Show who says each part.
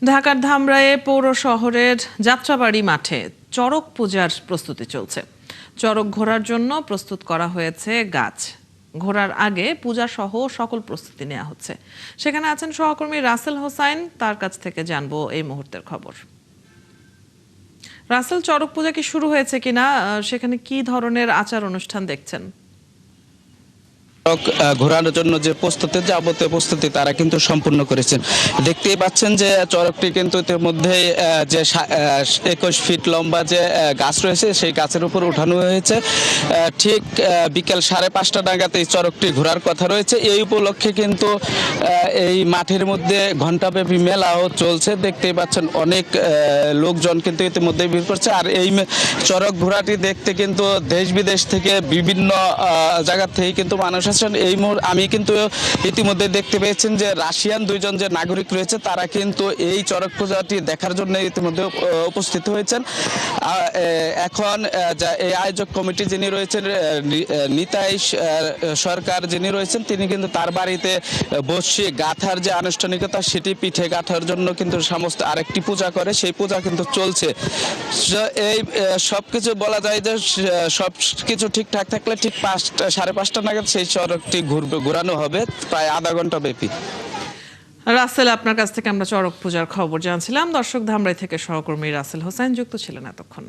Speaker 1: ঢাকার ধামরাইয়ে পৌর শহরের যাত্রাবাড়ি মাঠে চড়ক পূজার প্রস্তুতি চলছে। চড়ক ঘোরার জন্য প্রস্তুত করা হয়েছে গাছ। ঘোরার আগে পূজা সহ সকল প্রস্তুতি নেওয়া হচ্ছে। সেখানে আছেন সহকর্মী রাসেল হোসাইন, তার কাছ থেকে জানবো এই মুহূর্তের খবর। রাসেল, চড়ক পূজা কি শুরু হয়েছে কিনা, সেখানে কি ধরনের আচার অনুষ্ঠান দেখছেন?
Speaker 2: ঘোরানোর জন্য যে প্রস্তুতি, যাবতীয় প্রস্তুতি তারা কিন্তু সম্পূর্ণ করেছেন। দেখতেই পাচ্ছেন যে চড়কটি কিন্তু ইতিমধ্যে যে 21 ফিট লম্বা যে গাছ রয়েছে সেই গাছের উপর উঠানো হয়েছে। ঠিক বিকেল 5:30 নাগাদ এই চড়কটি ঘোরার কথা রয়েছে। এই উপলক্ষে কিন্তু এই মাঠের মধ্যে ঘণ্টাব্যাপী মেলাও চলছে। দেখতেই পাচ্ছেন অনেক লোকজন কিন্তু ইতিমধ্যে ভিড় করছে। আর এই চড়ক ঘোরাটি দেখতে কিন্তু দেশ বিদেশ থেকে বিভিন্ন জায়গা থেকে কিন্তু মানুষ আসছেন। আমি কিন্তু ইতিমধ্যে দেখতে পেয়েছেন যে রাশিয়ান দুইজন যে নাগরিক রয়েছে তারা কিন্তু এই চড়ক পূজাটি দেখার জন্য ইতিমধ্যে উপস্থিত হয়েছেন। এখন এই আয়োজক কমিটি যিনি রয়েছেন, নিতাই সরকার যিনি রয়েছেন, তিনি কিন্তু তার বাড়িতে বসে গাঁথার যে আনুষ্ঠানিকতা সেটি পিঠে গাঁথার জন্য কিন্তু সমস্ত আরেকটি পূজা করে, সেই পূজা কিন্তু চলছে। এই সবকিছু বলা যায় যে সব কিছু ঠিকঠাক থাকলে ঠিক 5:30 নাগাদ সেই চড়কটি ঘোরানো হবে প্রায় আধা ঘন্টা ব্যাপী।
Speaker 1: রাসেল, আপনার কাছ থেকে আমরা চড়ক পূজার খবর জানছিলাম। দর্শক, ধামরাই থেকে সহকর্মী রাসেল হোসাইন যুক্ত ছিলেন এতক্ষণ।